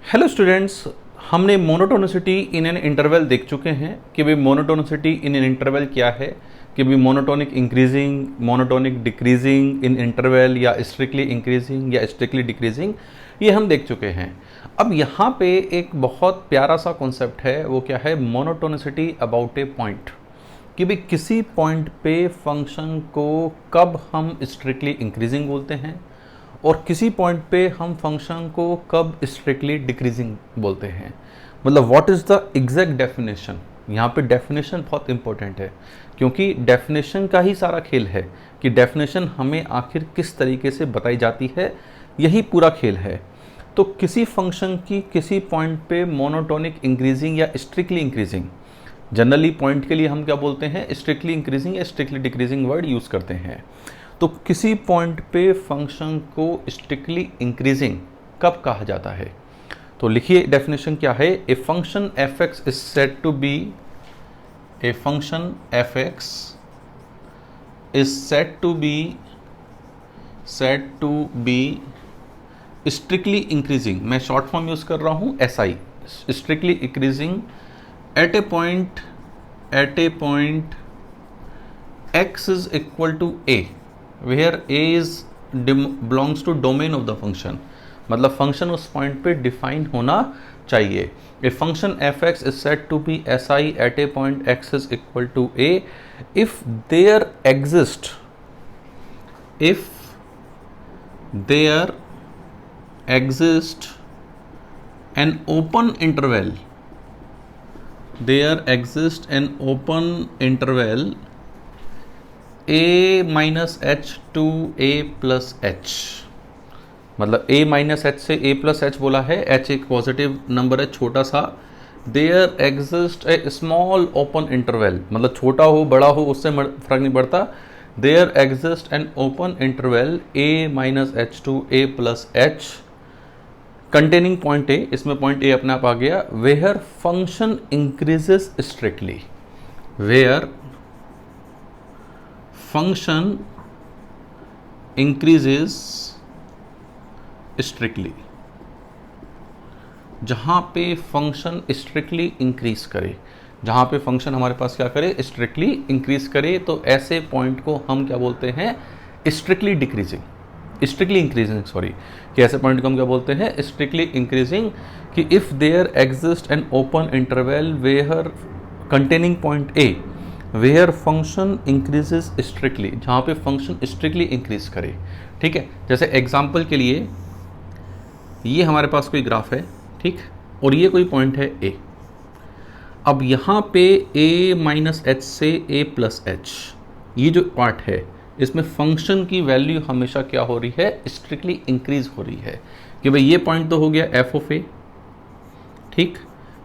Hello students, हमने monotonicity in an interval देख चुके हैं कि भाई मोनोटोनिसिटी इन एन इंटरवल क्या है, कि भाई monotonic increasing, monotonic decreasing in interval, या स्ट्रिक्टली इंक्रीजिंग या स्ट्रिक्टली डिक्रीजिंग, ये हम देख चुके हैं। अब यहाँ पे एक बहुत प्यारा सा कॉन्सेप्ट है, वो क्या है, मोनोटोनिसिटी अबाउट ए पॉइंट, कि भाई किसी पॉइंट पे फंक्शन को कब हम स्ट्रिक्टली इंक्रीजिंग बोलते हैं और किसी पॉइंट पे हम फंक्शन को कब स्ट्रिक्टली डिक्रीजिंग बोलते हैं। मतलब what is the exact definition. यहाँ पे डेफिनेशन बहुत इंपॉर्टेंट है, क्योंकि डेफिनेशन का ही सारा खेल है कि डेफिनेशन हमें आखिर किस तरीके से बताई जाती है, यही पूरा खेल है। तो किसी फंक्शन की किसी पॉइंट पे मोनोटोनिक इंक्रीजिंग या स्ट्रिक्टली इंक्रीजिंग, जनरली पॉइंट के लिए हम क्या बोलते हैं, स्ट्रिक्टली इंक्रीजिंग या स्ट्रिक्टली डिक्रीजिंग वर्ड यूज़ करते हैं। तो किसी पॉइंट पे फंक्शन को स्ट्रिक्टली इंक्रीजिंग कब कहा जाता है, तो लिखिए डेफिनेशन क्या है। A function f x is said to be, a function f x is said to be strictly increasing, मैं शॉर्ट फॉर्म यूज कर रहा हूं SI, strictly increasing at a point x is equal to a, where a is belongs to domain of the function, मतलब function उस point पे define होना चाहिए। A function f x is said to be SI at a point x is equal to a if there exists an open interval a minus h to a plus h, मतलब a minus h से a plus h बोला है, h एक positive number है छोटा सा। There exist a small open interval, मतलब छोटा हो बड़ा हो उससे फर्क नहीं पड़ता। There exist an open interval a minus h to a plus h containing point a, इसमें पॉइंट a अपने आप आ गया, where function increases strictly, where function increases strictly, जहां पे फंक्शन स्ट्रिक्टली इंक्रीज करे, जहां पे फंक्शन हमारे पास क्या करे, स्ट्रिक्टली इंक्रीज करे, तो ऐसे पॉइंट को हम क्या बोलते हैं, स्ट्रिक्टली इंक्रीजिंग सॉरी, कि ऐसे पॉइंट को हम क्या बोलते हैं, स्ट्रिक्टली इंक्रीजिंग। कि if there exist an open interval where containing point a where function increases strictly, जहाँ पे फंक्शन स्ट्रिक्टली इंक्रीज करे। ठीक है, जैसे एग्जांपल के लिए ये हमारे पास कोई ग्राफ है, ठीक, और ये कोई पॉइंट है ए। अब यहाँ पे a माइनस एच से a प्लस एच, ये जो पार्ट है इसमें फंक्शन की वैल्यू हमेशा क्या हो रही है, स्ट्रिक्टली इंक्रीज हो रही है। कि भाई ये पॉइंट तो हो गया f ऑफ a, ठीक,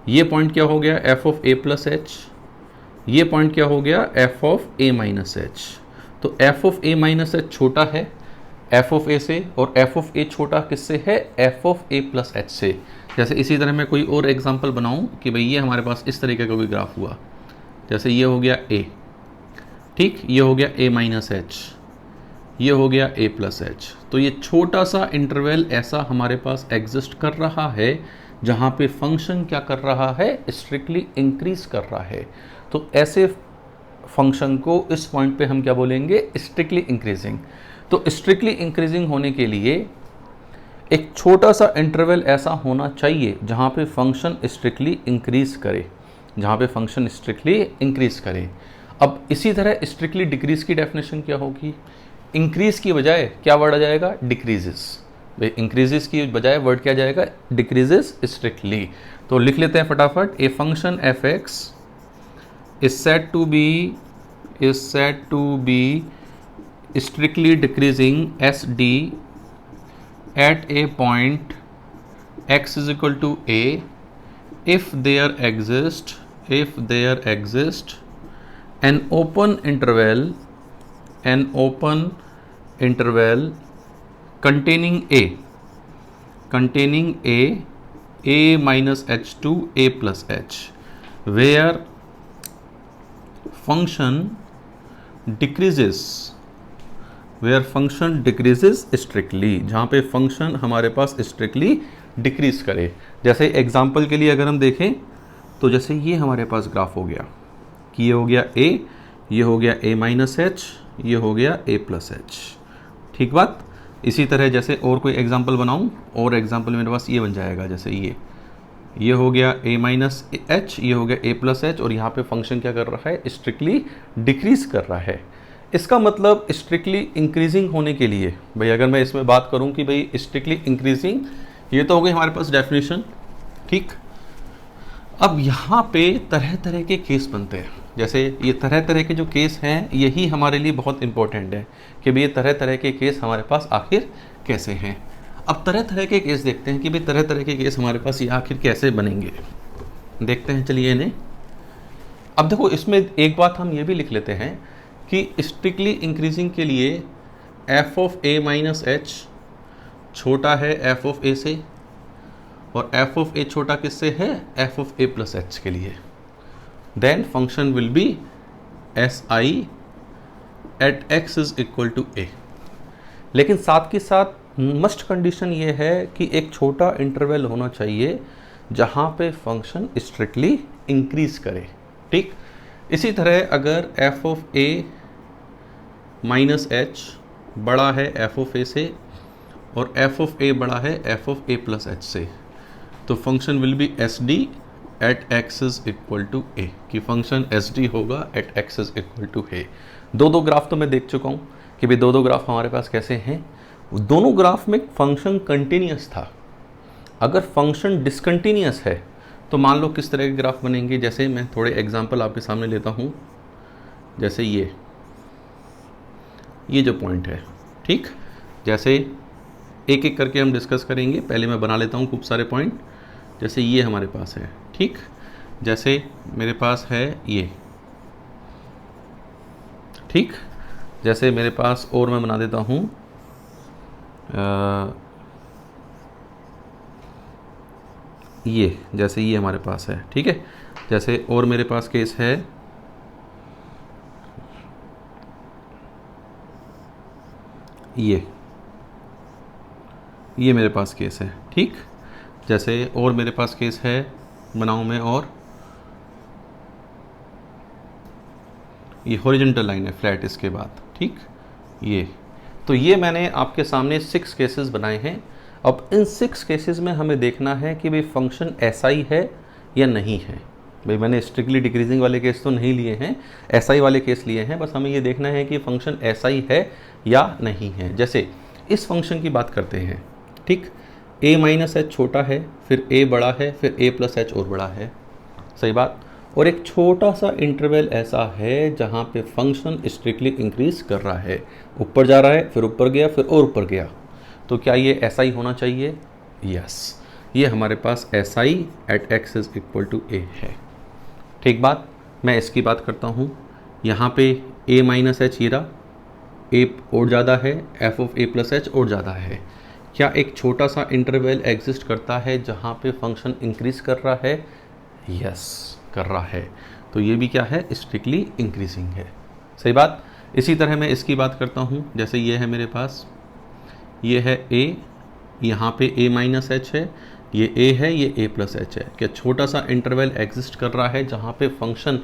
ये पॉइंट क्या हो गया, f of a plus H, ये पॉइंट क्या हो गया, f of a minus H. तो f of a minus H छोटा है f ऑफ a से, और f ऑफ a छोटा किससे है, f of a plus H से। जैसे इसी तरह मैं कोई और एग्जांपल बनाऊं कि भाई ये हमारे पास इस तरीके का कोई ग्राफ हुआ, जैसे ये हो गया a, ठीक, ये हो गया a माइनस एच, ये हो गया a प्लस एच। तो ये छोटा सा इंटरवल ऐसा हमारे पास एग्जिस्ट कर रहा है जहाँ पे फंक्शन क्या कर रहा है, स्ट्रिक्टली इंक्रीज कर रहा है। तो ऐसे फंक्शन को इस पॉइंट पे हम क्या बोलेंगे, स्ट्रिक्टली इंक्रीजिंग। तो स्ट्रिक्टली इंक्रीजिंग होने के लिए एक छोटा सा इंटरवल ऐसा होना चाहिए जहाँ पे फंक्शन स्ट्रिक्टली इंक्रीज करे, जहाँ पे फंक्शन स्ट्रिक्टली इंक्रीज करे। अब इसी तरह स्ट्रिक्टली डिक्रीज की डेफिनेशन क्या होगी, इंक्रीज की बजाय क्या वर्ड आ जाएगा, डिक्रीजेस। इंक्रीजेस की बजाय वर्ड क्या जाएगा, डिक्रीजेस स्ट्रिक्टली। तो लिख लेते हैं फटाफट, ए function f x is said to be strictly decreasing SD at a point x is equal to a if there exists an open interval containing a minus h to a plus h, where function decreases strictly, जहाँ पे function हमारे पास strictly decrease करे। जैसे example के लिए अगर हम देखें तो जैसे ये हमारे पास ग्राफ हो गया कि ये हो गया a, ये हो गया a माइनस एच, ये हो गया a प्लस एच, ठीक बात। इसी तरह जैसे और कोई एग्जाम्पल बनाऊं, और एग्जाम्पल मेरे पास ये बन जाएगा, जैसे ये हो गया a माइनस एच, ये हो गया a प्लस एच, और यहाँ पे फंक्शन क्या कर रहा है, स्ट्रिक्टली डिक्रीज कर रहा है। इसका मतलब स्ट्रिक्टली इंक्रीजिंग होने के लिए भाई अगर मैं इसमें बात करूं कि भाई स्ट्रिक्टली इंक्रीजिंग, ये तो हो गई हमारे पास डेफिनेशन, ठीक। अब यहाँ पे तरह तरह के केस बनते हैं। जैसे ये तरह तरह के जो केस हैं यही हमारे लिए बहुत इंपॉर्टेंट है कि भाई ये तरह तरह के केस हमारे पास आखिर कैसे हैं। अब तरह तरह के केस देखते हैं कि भाई तरह तरह के केस हमारे पास ये आखिर कैसे बनेंगे, देखते हैं चलिए इन्हें। अब देखो इसमें एक बात हम ये भी लिख लेते हैं कि स्ट्रिक्टली इंक्रीजिंग के लिए F of A minus H छोटा है एफ ऑफ ए से, और एफ ऑफ ए छोटा किससे है, F of A plus H के लिए। Then function will be S I at x is equal to A. लेकिन साथ के साथ मस्ट कंडीशन ये है कि एक छोटा इंटरवल होना चाहिए जहाँ पे फंक्शन स्ट्रिक्टली इंक्रीज करे, ठीक। इसी तरह अगर F of A minus H बड़ा है एफ ऑफ ए से, और एफ ऑफ ए बड़ा है F of A plus H से, तो function will be S D at x is equal to A, कि फंक्शन एस डी होगा at x is equal to A. दो ग्राफ तो मैं देख चुका हूँ कि भाई दो ग्राफ हमारे पास कैसे हैं। दोनों ग्राफ में फंक्शन कंटिन्यूस था। अगर फंक्शन डिसकंटिन्यूस है तो मान लो किस तरह के ग्राफ बनेंगे। जैसे मैं थोड़े एग्जांपल आपके सामने लेता हूँ, जैसे ये जो पॉइंट है, ठीक। जैसे एक एक करके हम डिस्कस करेंगे, पहले मैं बना लेता हूँ खूब सारे पॉइंट। जैसे ये हमारे पास है, ठीक। जैसे मेरे पास है ये, ठीक। जैसे मेरे पास और मैं बना देता हूँ ये, जैसे ये हमारे पास है, ठीक है। जैसे और मेरे पास केस है ये मेरे पास केस है, ठीक। जैसे और मेरे पास केस है बनाऊं मैं, और ये हॉरिजॉन्टल लाइन है फ्लैट इसके बाद, ठीक। ये तो ये मैंने आपके सामने 6 केसेस बनाए हैं। अब इन 6 केसेस में हमें देखना है कि भाई फंक्शन एसआई है या नहीं है। भाई मैंने स्ट्रिक्टली डिक्रीजिंग वाले केस तो नहीं लिए हैं, एसआई वाले केस लिए हैं। बस हमें ये देखना है कि फंक्शन एसआई है या नहीं है। जैसे इस फंक्शन की बात करते हैं, ठीक। a माइनस एच छोटा है, फिर a बड़ा है, फिर a प्लस एच और बड़ा है, सही बात। और एक छोटा सा इंटरवल ऐसा है जहाँ पे फंक्शन स्ट्रिक्टली इंक्रीज कर रहा है, ऊपर जा रहा है, फिर ऊपर गया, फिर और ऊपर गया। तो क्या ये एस आई होना चाहिए? यस, ये हमारे पास S I at x is equal to A है, ठीक बात। मैं इसकी बात करता हूँ, यहाँ पे a माइनस एच हीरा, a और ज़्यादा है, F of A plus h और ज़्यादा है। क्या एक छोटा सा इंटरवल एग्जिस्ट करता है जहाँ पे फंक्शन इंक्रीज कर रहा है? यस, कर रहा है। तो ये भी क्या है? स्ट्रिक्टली इंक्रीजिंग है, सही बात। इसी तरह मैं इसकी बात करता हूँ, जैसे ये है मेरे पास, ये है a, यहाँ पे a माइनस एच है, ये a है, ये a प्लस एच है। क्या छोटा सा इंटरवल एग्जिस्ट कर रहा है जहाँ पे फंक्शन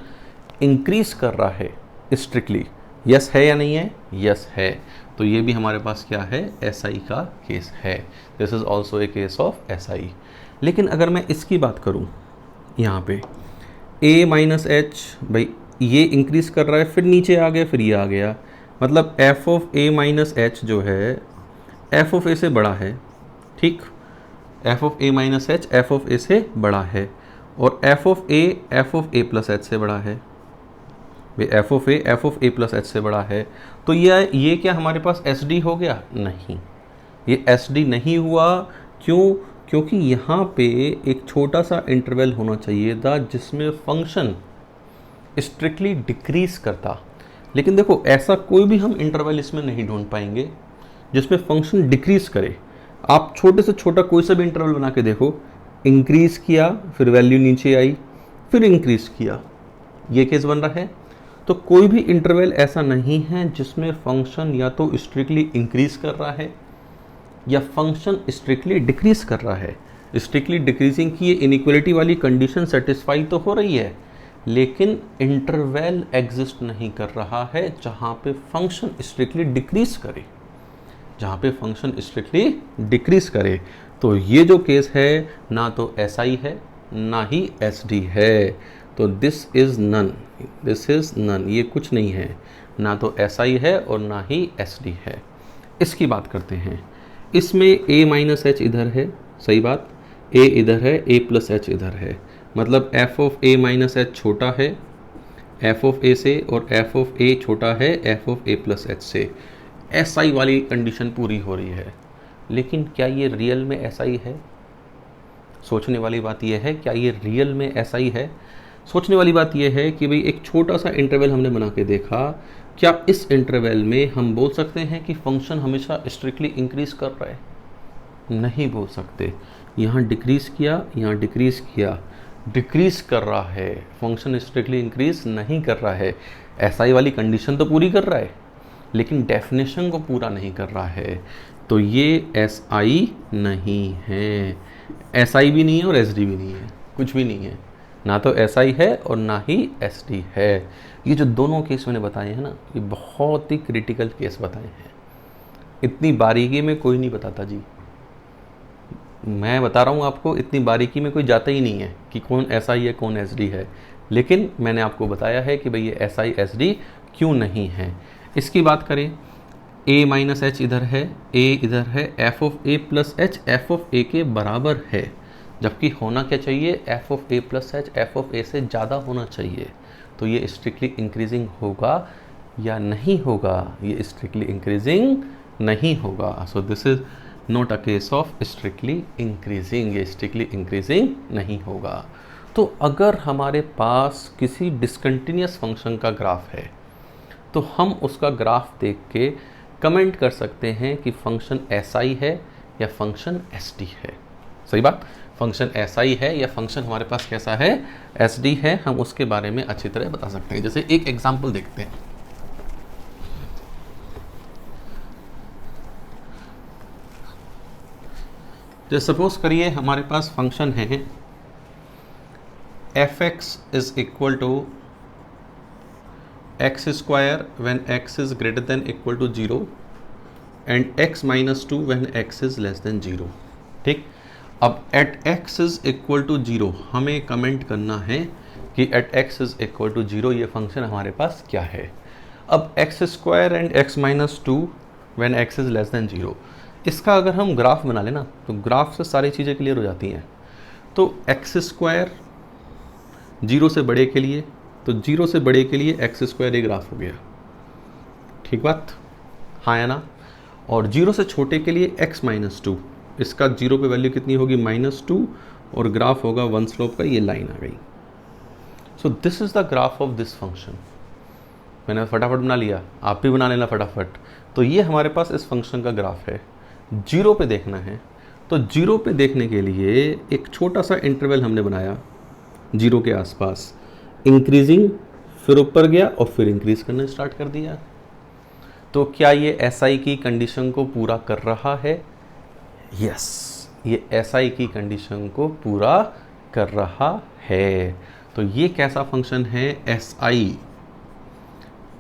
इंक्रीज कर रहा है स्ट्रिक्टली? यस है या नहीं है? यस है। तो ये भी हमारे पास क्या है? एस आई का केस है। This is also a case of S I. लेकिन अगर मैं इसकी बात करूँ, यहाँ पे a माइनस एच, भाई ये इंक्रीज कर रहा है, फिर नीचे आ गया, फिर ये आ गया, मतलब F of a minus H जो है एफ ऑफ a से बड़ा है, ठीक। F of a minus H F of a से बड़ा है, और F of a plus H से बड़ा है। भाई F of a plus H से बड़ा है, तो ये क्या हमारे पास एस डी हो गया? नहीं, ये एस डी नहीं हुआ। क्यों? क्योंकि यहाँ पे एक छोटा सा इंटरवल होना चाहिए था जिसमें फंक्शन स्ट्रिक्टली डिक्रीज करता। लेकिन देखो ऐसा कोई भी हम इंटरवल इसमें नहीं ढूंढ पाएंगे जिसमें फंक्शन डिक्रीज करे। आप छोटे से छोटा कोई सा भी इंटरवल बना के देखो, इंक्रीज किया, फिर वैल्यू नीचे आई, फिर इंक्रीज किया, ये केस बन रहा है। तो कोई भी इंटरवल ऐसा नहीं है जिसमें फंक्शन या तो स्ट्रिक्टली इंक्रीज कर रहा है या फंक्शन स्ट्रिक्टली डिक्रीज कर रहा है। स्ट्रिक्टली डिक्रीजिंग की ये इनइक्वलिटी वाली कंडीशन सेटिस्फाई तो हो रही है, लेकिन इंटरवल एग्जिस्ट नहीं कर रहा है जहाँ पे फंक्शन स्ट्रिक्टली डिक्रीज करे, जहाँ पे फंक्शन स्ट्रिक्टली डिक्रीज करे। तो ये जो केस है ना तो SI है ना ही SD है, तो this is none, this is none, ये कुछ नहीं है, ना तो SI है और ना ही SD है। इसकी बात करते हैं। इसमें A माइनस H इधर है, सही बात, A इधर है, A प्लस H इधर है, मतलब f of A minus H छोटा है f ऑफ A से और f ऑफ A छोटा है f of A plus H से। SI वाली कंडीशन पूरी हो रही है, लेकिन क्या ये रियल में SI है? सोचने वाली बात यह है, क्या ये रियल में SI है? सोचने वाली बात यह है कि भाई एक छोटा सा इंटरवल हमने बना के देखा, क्या इस इंटरवल में हम बोल सकते हैं कि फंक्शन हमेशा स्ट्रिक्टली इंक्रीज कर रहा है? नहीं बोल सकते। यहाँ डिक्रीज किया, यहाँ डिक्रीज किया, डिक्रीज कर रहा है, फंक्शन स्ट्रिक्टली इंक्रीज नहीं कर रहा है। SI वाली कंडीशन तो पूरी कर रहा है, लेकिन डेफिनेशन को पूरा नहीं कर रहा है, तो ये SI नहीं है, SI भी नहीं है और SD भी नहीं है, कुछ भी नहीं है, ना तो SI है और ना ही SD है। ये जो दोनों केस मैंने बताए हैं ना, ये बहुत ही क्रिटिकल केस बताए हैं, इतनी बारीकी में कोई नहीं बताता जी, मैं बता रहा हूँ आपको, इतनी बारीकी में कोई जाता ही नहीं है कि कौन SI है कौन SD है, लेकिन मैंने आपको बताया है कि भाई ये SI SD क्यों नहीं है। इसकी बात करें, A माइनस H इधर है, A इधर है, f of A plus H f of A के बराबर है, जबकि होना क्या चाहिए, f of A plus H f of A से ज़्यादा होना चाहिए। तो ये स्ट्रिक्टली इंक्रीजिंग होगा या नहीं होगा? ये स्ट्रिक्टली इंक्रीजिंग नहीं होगा। So this is not a case of strictly increasing, ये स्ट्रिक्टली इंक्रीजिंग नहीं होगा। तो अगर हमारे पास किसी डिसकंटिन्यूअस फंक्शन का ग्राफ है, तो हम उसका ग्राफ देख के कमेंट कर सकते हैं कि फंक्शन SI है या फंक्शन SD है। सही बात, फंक्शन SI है या फंक्शन हमारे पास कैसा है, SD है, हम उसके बारे में अच्छी तरह बता सकते हैं। जैसे एक एग्जांपल देखते हैं। जैसे सपोज करिए हमारे पास फंक्शन है fx is equal to x square when x is greater than equal to 0 and x minus 2 when x is less than 0। ठीक, अब at x is equal to 0 हमें कमेंट करना है कि at x is equal to 0 ये function हमारे पास क्या है। अब x square and x minus 2 when x is less than 0, इसका अगर हम ग्राफ बना लेना तो ग्राफ से सारी चीज़ें क्लियर हो जाती हैं। तो x स्क्वायर 0 से बड़े के लिए, तो 0 से बड़े के लिए x स्क्वायर ये ग्राफ हो गया, ठीक बात, हाँ या ना। और 0 से छोटे के लिए x माइनस 2, इसका 0 पे वैल्यू कितनी होगी, -2, और ग्राफ होगा 1 स्लोप का, ये लाइन आ गई। So this is the graph of this function. मैंने फटाफट बना लिया, आप भी बना लेना फटाफट। तो ये हमारे पास इस फंक्शन का ग्राफ है। 0 पे देखना है, तो 0 पे देखने के लिए एक छोटा सा इंटरवल हमने बनाया 0 के आसपास, इंक्रीजिंग, फिर ऊपर गया और फिर इंक्रीज करना स्टार्ट कर दिया। तो क्या ये SI की कंडीशन को पूरा कर रहा है? यस, ये SI की कंडीशन को पूरा कर रहा है। तो ये कैसा फंक्शन है, SI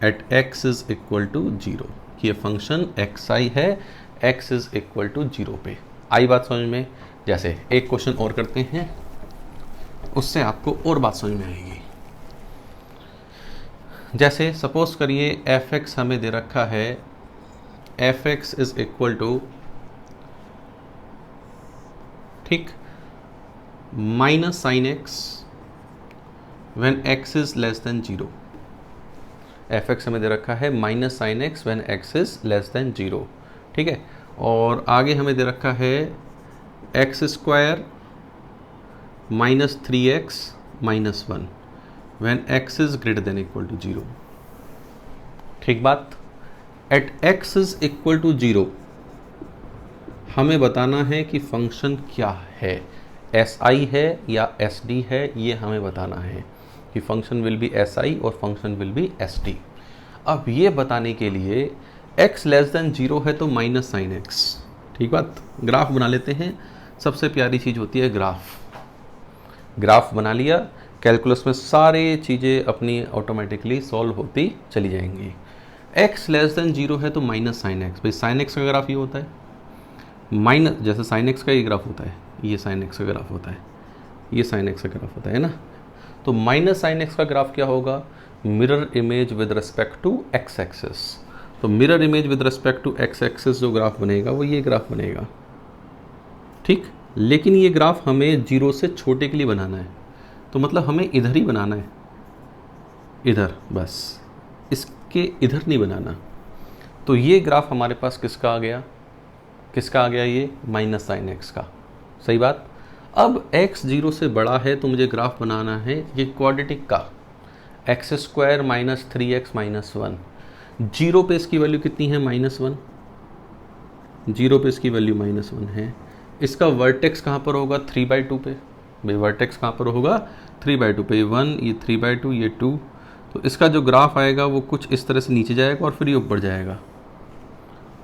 at x is equal to 0। ये फंक्शन xi है x इज इक्वल टू 0 पे। आई बात समझ में? जैसे एक क्वेश्चन और करते हैं, उससे आपको और बात समझ में आएगी। जैसे सपोज करिए fx हमें दे रखा है, fx इज इक्वल टू, ठीक, minus sine x when x is less than 0। fx हमें दे रखा है minus sine x when x is less than 0, ठीक है। और आगे हमें दे रखा है x square -3x -1 when x is greater than equal to 0, ठीक बात। At x is equal to 0 हमें बताना है कि फंक्शन क्या है, SI है या SD है, ये हमें बताना है कि फंक्शन विल बी SI और फंक्शन विल बी SD। अब ये बताने के लिए x लेस देन 0 है तो माइनस साइन एक्स, ठीक बात। ग्राफ बना लेते हैं, सबसे प्यारी चीज़ होती है ग्राफ। ग्राफ बना लिया, कैलकुलस में सारी चीज़ें अपनी ऑटोमेटिकली सॉल्व होती चली जाएंगी। x लेस देन 0 है तो माइनस साइन एक्स, भाई साइन एक्स का ग्राफ ये होता है, माइनस जैसे साइन एक्स का ये ग्राफ होता है, ये साइन एक्स का ग्राफ होता है, ये साइन एक्स का ग्राफ होता है ना। तो माइनस साइन एक्स का ग्राफ क्या होगा, mirror image with respect to X axis. तो mirror image with respect to X axis जो ग्राफ बनेगा वो ये ग्राफ बनेगा, ठीक। लेकिन ये ग्राफ हमें 0 से छोटे के लिए बनाना है, तो मतलब हमें इधर ही बनाना है, इधर बस, इसके इधर नहीं बनाना। तो ये ग्राफ हमारे पास किसका आ गया, किसका आ गया, ये माइनस साइन एक्स का, सही बात। अब x 0 से बड़ा है तो मुझे ग्राफ बनाना है ये क्वाड्रेटिक का, x square minus 3x minus 1। 0 पे इसकी वैल्यू कितनी है, -1। 0 पे इसकी वैल्यू -1 है। इसका वर्टेक्स कहाँ पर होगा, 3/2 पे, भाई वर्टेक्स कहाँ पर होगा, 3/2 पे, 1 ये 3/2 ये 2। तो इसका जो ग्राफ आएगा वो कुछ इस तरह से नीचे जाएगा और फिर ये ऊपर जाएगा,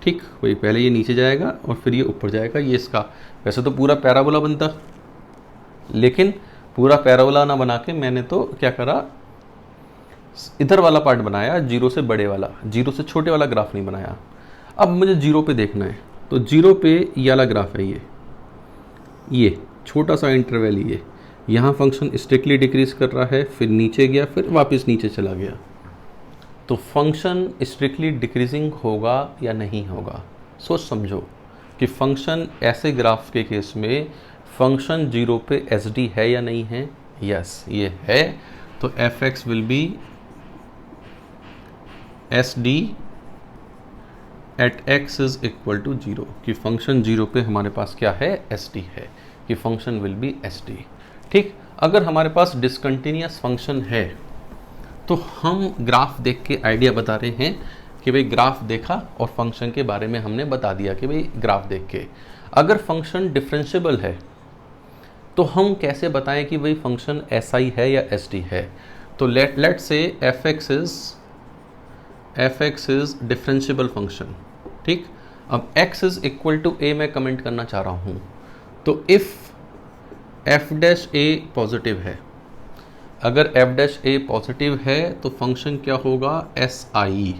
ठीक। वही पहले ये नीचे जाएगा और फिर ये ऊपर जाएगा, ये इसका, वैसे तो पूरा पैराबोला बनता, लेकिन पूरा पैराबोला ना बना के मैंने तो क्या करा, इधर वाला पार्ट बनाया, 0 से बड़े वाला, 0 से छोटे वाला ग्राफ नहीं बनाया। अब मुझे 0 पे देखना है, तो 0 पे ये वाला ग्राफ है, ये छोटा सा इंटरवल, ये यहाँ फंक्शन स्ट्रिक्टली डिक्रीज कर रहा है, फिर नीचे गया, फिर वापस नीचे चला गया। तो फंक्शन स्ट्रिक्टली डिक्रीजिंग होगा या नहीं होगा, सोच समझो कि फंक्शन ऐसे ग्राफ के केस में फंक्शन 0 पे SD है या नहीं है, यस ये है। तो fx will be SD at x is equal to 0, कि फंक्शन 0 पे हमारे पास क्या है, SD है, कि फंक्शन विल बी SD, ठीक। अगर हमारे पास डिसकंटिन्यूअस फंक्शन है तो हम ग्राफ देख के आइडिया बता रहे हैं कि भाई ग्राफ देखा और फंक्शन के बारे में हमने बता दिया कि भाई ग्राफ देख के। अगर फंक्शन डिफरेंशिएबल है तो हम कैसे बताएं कि भाई फंक्शन SI है या SD है। तो लेट से fx इज डिफरेंशिएबल फंक्शन, ठीक। अब x is equal to a मैं कमेंट करना चाह रहा हूँ, तो इफ़ f' a पॉजिटिव है, अगर f' a पॉजिटिव है तो फंक्शन क्या होगा, SI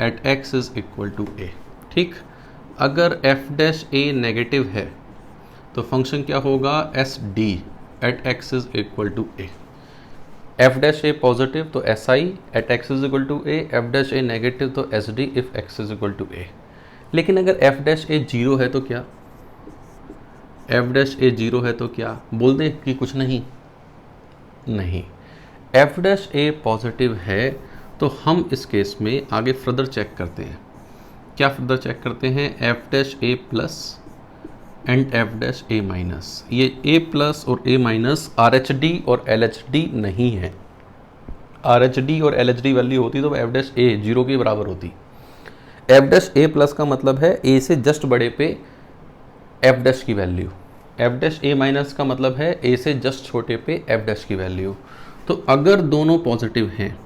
at x is equal to a, ठीक। अगर f' a नेगेटिव है तो फंक्शन क्या होगा, SD at x is equal to a। f' a positive तो SI at x is equal to a, f' a negative तो SD if x is equal to a। लेकिन अगर f' a 0 है तो क्या, f' a 0 है तो क्या, बोल दें कि कुछ नहीं, नहीं। f' a पॉजिटिव है तो हम इस केस में आगे फर्दर चेक करते हैं, क्या फर्दर चेक करते हैं, f' a plus and f' a minus. ये a प्लस और a माइनस RHD और LHD नहीं है, RHD और LHD वैल्यू होती तो f' a 0 के बराबर होती। f' a प्लस का मतलब है a से जस्ट बड़े पे f' की वैल्यू, f' a माइनस का मतलब है a से जस्ट छोटे पे f' की वैल्यू। तो अगर दोनों पॉजिटिव हैं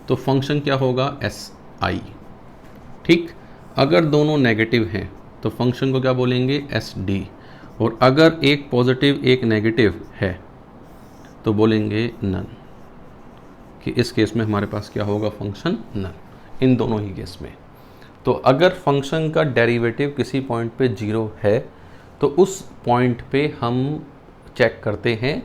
तो फंक्शन क्या होगा, SI, ठीक। अगर दोनों नेगेटिव हैं तो फंक्शन को क्या बोलेंगे, SD। और अगर एक पॉजिटिव एक नेगेटिव है तो बोलेंगे नन, कि इस केस में हमारे पास क्या होगा, फंक्शन नन, इन दोनों ही केस में। तो अगर फंक्शन का डेरिवेटिव किसी पॉइंट पे 0 है तो उस पॉइंट पे हम चेक करते हैं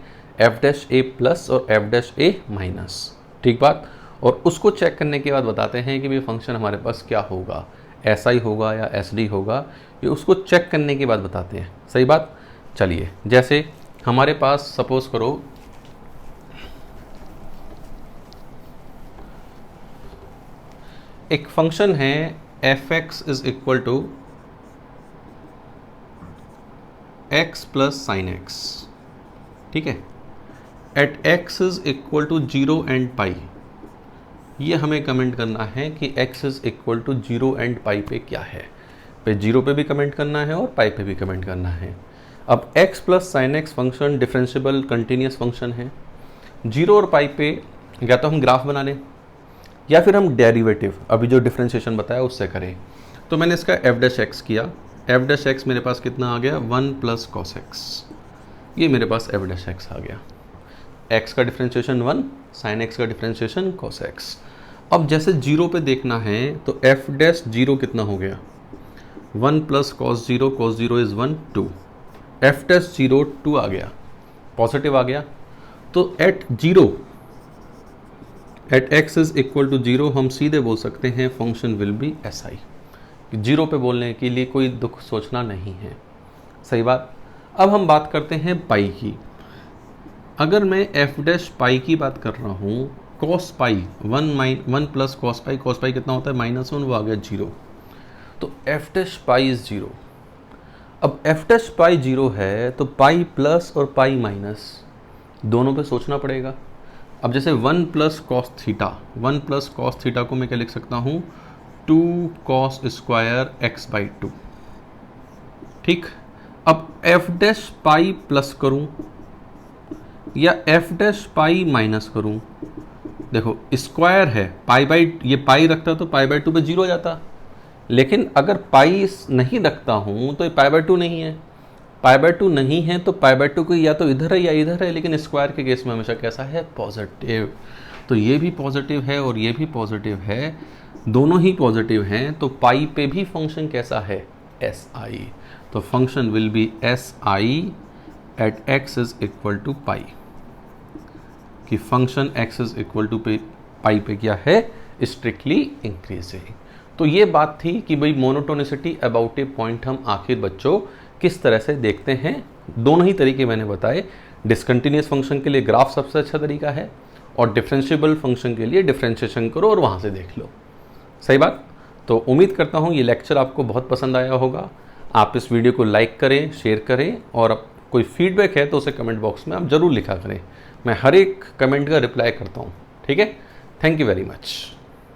f' a प्लस और f' a माइनस, ठीक बात। और उसको चेक करने के बाद बताते हैं कि भाई फंक्शन हमारे पास क्या होगा, SI होगा या SD होगा, ये उसको चेक करने के बाद बताते हैं, सही बात। चलिए, जैसे हमारे पास सपोज करो एक फंक्शन है fx is equal to x plus sine x, ठीक है, at x is equal to 0 and pi. ये हमें कमेंट करना है कि x is equal to 0 and pi पे क्या है, पे 0 पे भी कमेंट करना है और पाई पे भी कमेंट करना है। अब x plus sine x function differentiable continuous function है, 0 और पाई पे या तो हम ग्राफ बना लें या फिर हम डेरिवेटिव अभी जो डिफरेंशिएशन बताया उससे करें। तो मैंने इसका f' x किया, एफ डैश एक्स मेरे पास कितना आ गया 1 प्लस कॉस एक्स, ये मेरे पास एफ डैश एक्स आ गया। एक्स का डिफ्रेंशिएशन 1, साइन एक्स का डिफ्रेंशिएशन कॉस एक्स। अब जैसे जीरो पे देखना है तो एफ डैश जीरो कितना हो गया 1 plus cos zero is 1 2, f dash zero 2 आ गया, पॉजिटिव आ गया। तो at zero at x is equal to zero हम सीधे बोल सकते हैं function will be S I. Zero पे बोलने के लिए कोई दुख सोचना नहीं है, सही बात। अब हम बात करते हैं पाई की। अगर मैं एफ डैश पाई की बात कर रहा हूँ, cos pi 1 plus cos pi कितना होता है -1, वो आ गया जीरो। तो F dash pi is zero. अब एफ डैश पाई जीरो है तो पाई प्लस और पाई माइनस दोनों पे सोचना पड़ेगा। अब जैसे 1 प्लस कॉस थीटा को मैं क्या लिख सकता हूँ 2 कॉस स्क्वायर एक्स बाई 2, ठीक। अब एफ डैश पाई प्लस करूँ या एफ डैश पाई माइनस करूँ, देखो स्क्वायर है पाई बाई, ये पाई रखता तो पाई बाई 2 पे जीरो हो जाता, लेकिन अगर पाई नहीं रखता हूँ तो ये पाई बाई 2 नहीं है, पाई बाई 2 नहीं है तो पाई बाई 2 को या तो इधर है या इधर है, लेकिन स्क्वायर के केस में हमेशा कैसा है पॉजिटिव। तो ये भी पॉजिटिव है और ये भी पॉजिटिव है, दोनों ही पॉजिटिव हैं, तो पाई पे भी फंक्शन कैसा है एस आई। तो function will be S I at x is equal to pi, कि function X is equal to pi पे क्या है स्ट्रिक्टली इंक्रीजिंग। तो ये बात थी कि भाई मोनोटोनिसिटी अबाउट ए पॉइंट हम आखिर बच्चों किस तरह से देखते हैं। दोनों ही तरीके मैंने बताए, डिसकंटिन्यूअस फंक्शन के लिए ग्राफ सबसे अच्छा तरीका है और डिफरेंशिएबल फंक्शन के लिए डिफरेंशिएशन करो और वहाँ से देख लो, सही बात। तो उम्मीद करता हूँ ये लेक्चर आपको बहुत पसंद आया होगा। आप इस वीडियो को लाइक करें, शेयर करें, और अब कोई फीडबैक है तो उसे कमेंट बॉक्स में आप ज़रूर लिखा करें, मैं हर एक कमेंट का रिप्लाई करता हूँ, ठीक है। Thank you very much.